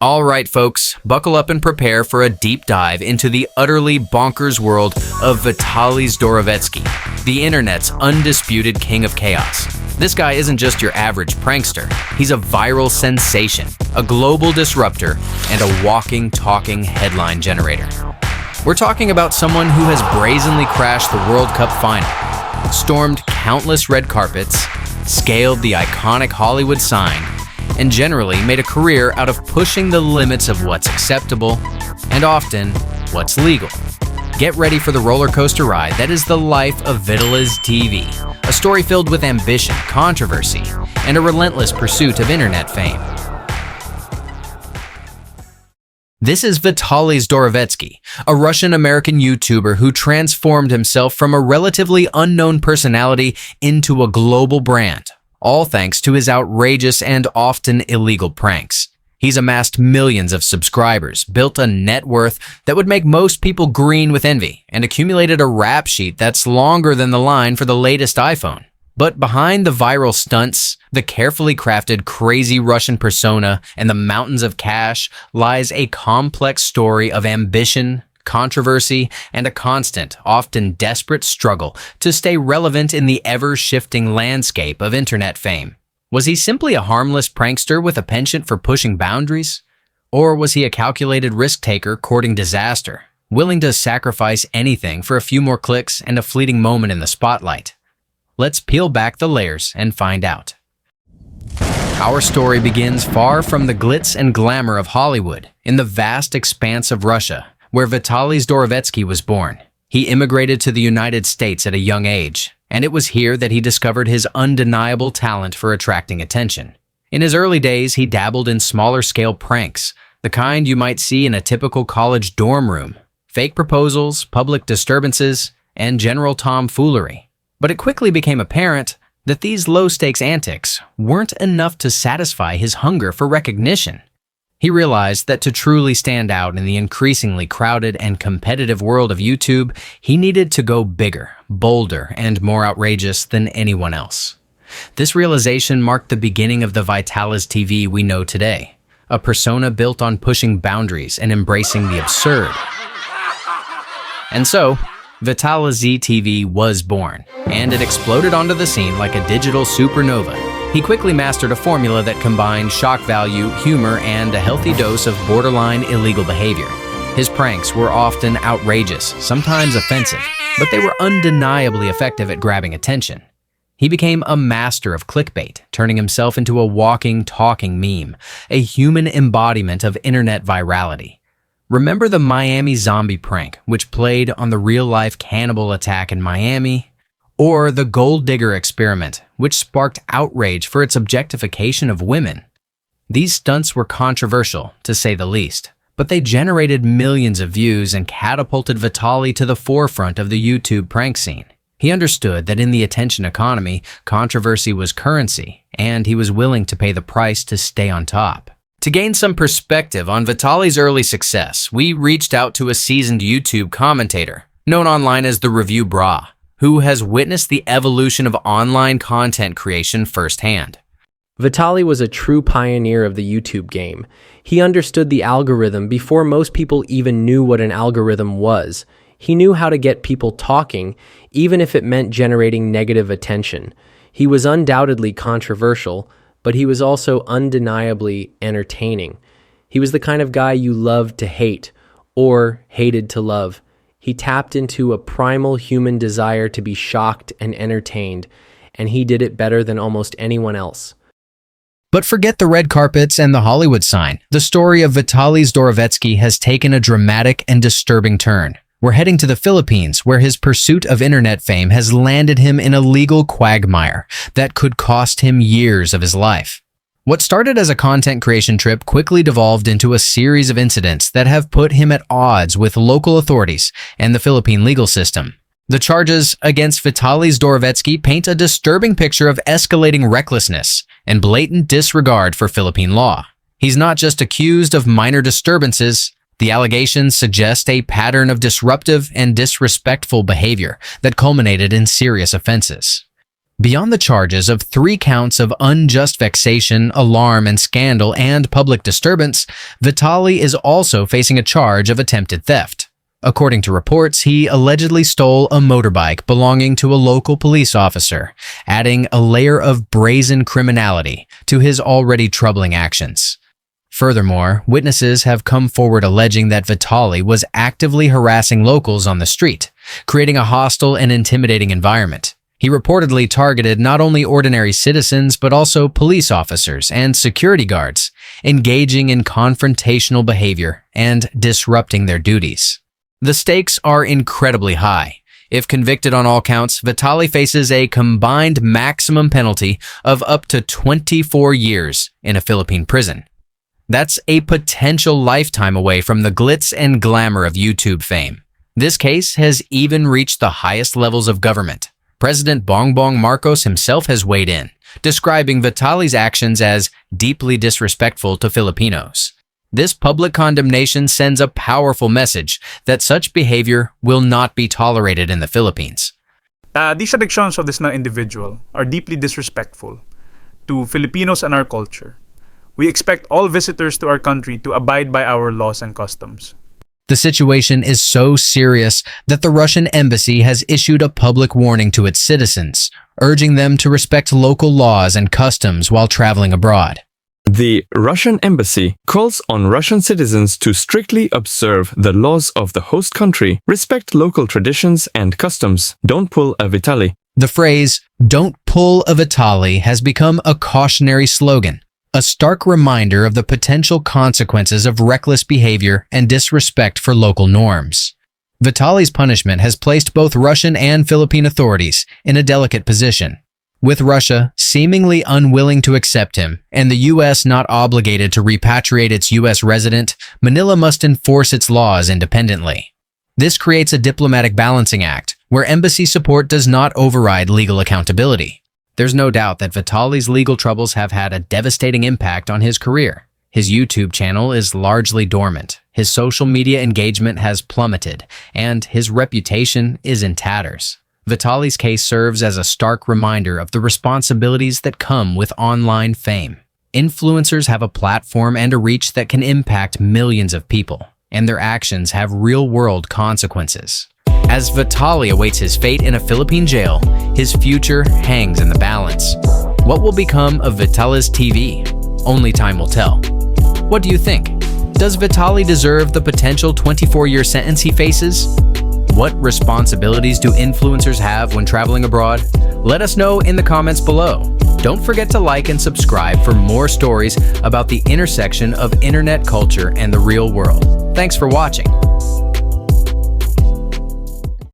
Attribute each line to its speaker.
Speaker 1: All right, folks, buckle up and prepare for a deep dive into the utterly bonkers world of Vitaly Zdorovetskiy, the internet's undisputed king of chaos. This guy isn't just your average prankster. He's a viral sensation, a global disruptor, and a walking, talking headline generator. We're talking about someone who has brazenly crashed the World Cup final, stormed countless red carpets, scaled the iconic Hollywood sign, and generally made a career out of pushing the limits of what's acceptable and often what's legal. Get ready for the roller coaster ride that is the life of VitalyzdTV, a story filled with ambition, controversy, and a relentless pursuit of internet fame. This is Vitaly Zdorovetskiy, a Russian-American YouTuber who transformed himself from a relatively unknown personality into a global brand, all thanks to his outrageous and often illegal pranks. He's amassed millions of subscribers, built a net worth that would make most people green with envy, and accumulated a rap sheet that's longer than the line for the latest iPhone. But behind the viral stunts, the carefully crafted crazy Russian persona, and the mountains of cash lies a complex story of ambition, controversy, and a constant, often desperate struggle to stay relevant in the ever-shifting landscape of internet fame. Was he simply a harmless prankster with a penchant for pushing boundaries? Or was he a calculated risk-taker courting disaster, willing to sacrifice anything for a few more clicks and a fleeting moment in the spotlight? Let's peel back the layers and find out. Our story begins far from the glitz and glamour of Hollywood, in the vast expanse of Russia, where Vitaly Zdorovetskiy was born. He immigrated to the United States at a young age, and it was here that he discovered his undeniable talent for attracting attention. In his early days, he dabbled in smaller-scale pranks, the kind you might see in a typical college dorm room, fake proposals, public disturbances, and general tomfoolery. But it quickly became apparent that these low-stakes antics weren't enough to satisfy his hunger for recognition. He realized that to truly stand out in the increasingly crowded and competitive world of YouTube, he needed to go bigger, bolder, and more outrageous than anyone else. This realization marked the beginning of the VitalyzdTV we know today, a persona built on pushing boundaries and embracing the absurd. And so, VitalyzdTV was born, and it exploded onto the scene like a digital supernova. He quickly mastered a formula that combined shock value, humor, and a healthy dose of borderline illegal behavior. His pranks were often outrageous, sometimes offensive, but they were undeniably effective at grabbing attention. He became a master of clickbait, turning himself into a walking, talking meme, a human embodiment of internet virality. Remember the Miami zombie prank, which played on the real-life cannibal attack in Miami? Or the gold digger experiment, which sparked outrage for its objectification of women? These stunts were controversial, to say the least, but they generated millions of views and catapulted Vitaly to the forefront of the YouTube prank scene. He understood that in the attention economy, controversy was currency, and he was willing to pay the price to stay on top. To gain some perspective on Vitaly's early success, we reached out to a seasoned YouTube commentator, known online as the Review Bra, who has witnessed the evolution of online content creation firsthand.
Speaker 2: Vitaly was a true pioneer of the YouTube game. He understood the algorithm before most people even knew what an algorithm was. He knew how to get people talking, even if it meant generating negative attention. He was undoubtedly controversial, but he was also undeniably entertaining. He was the kind of guy you loved to hate, or hated to love. He tapped into a primal human desire to be shocked and entertained, and he did it better than almost anyone else.
Speaker 1: But forget the red carpets and the Hollywood sign. The story of Vitaly Zdorovetskiy has taken a dramatic and disturbing turn. We're heading to the Philippines, where his pursuit of internet fame has landed him in a legal quagmire that could cost him years of his life. What started as a content creation trip quickly devolved into a series of incidents that have put him at odds with local authorities and the Philippine legal system. The charges against Vitaly Zdorovetskiy paint a disturbing picture of escalating recklessness and blatant disregard for Philippine law. He's not just accused of minor disturbances. The allegations suggest a pattern of disruptive and disrespectful behavior that culminated in serious offenses. Beyond the charges of 3 counts of unjust vexation, alarm, and scandal and public disturbance, Vitaly is also facing a charge of attempted theft. According to reports, he allegedly stole a motorbike belonging to a local police officer, adding a layer of brazen criminality to his already troubling actions. Furthermore, witnesses have come forward alleging that Vitaly was actively harassing locals on the street, creating a hostile and intimidating environment. He reportedly targeted not only ordinary citizens but also police officers and security guards, engaging in confrontational behavior and disrupting their duties. The stakes are incredibly high. If convicted on all counts, Vitaly faces a combined maximum penalty of up to 24 years in a Philippine prison. That's a potential lifetime away from the glitz and glamour of YouTube fame. This case has even reached the highest levels of government. President Bongbong Marcos himself has weighed in, describing Vitaly's actions as deeply disrespectful to Filipinos. This public condemnation sends a powerful message that such behavior will not be tolerated in the Philippines.
Speaker 3: These actions of this individual are deeply disrespectful to Filipinos and our culture. We expect all visitors to our country to abide by our laws and customs.
Speaker 1: The situation is so serious that the Russian embassy has issued a public warning to its citizens, urging them to respect local laws and customs while traveling abroad.
Speaker 4: The Russian embassy calls on Russian citizens to strictly observe the laws of the host country, respect local traditions and customs. Don't pull a Vitaly.
Speaker 1: The phrase, "Don't pull a Vitaly," has become a cautionary slogan, a stark reminder of the potential consequences of reckless behavior and disrespect for local norms. Vitaly's punishment has placed both Russian and Philippine authorities in a delicate position. With Russia seemingly unwilling to accept him and the U.S. not obligated to repatriate its U.S. resident, Manila must enforce its laws independently. This creates a diplomatic balancing act where embassy support does not override legal accountability. There's no doubt that Vitaly's legal troubles have had a devastating impact on his career. His YouTube channel is largely dormant, his social media engagement has plummeted, and his reputation is in tatters. Vitaly's case serves as a stark reminder of the responsibilities that come with online fame. Influencers have a platform and a reach that can impact millions of people, and their actions have real-world consequences. As Vitaly awaits his fate in a Philippine jail, his future hangs in the balance. What will become of VitalyzdTV? Only time will tell. What do you think? Does Vitaly deserve the potential 24-year sentence he faces? What responsibilities do influencers have when traveling abroad? Let us know in the comments below. Don't forget to like and subscribe for more stories about the intersection of internet culture and the real world. Thanks for watching.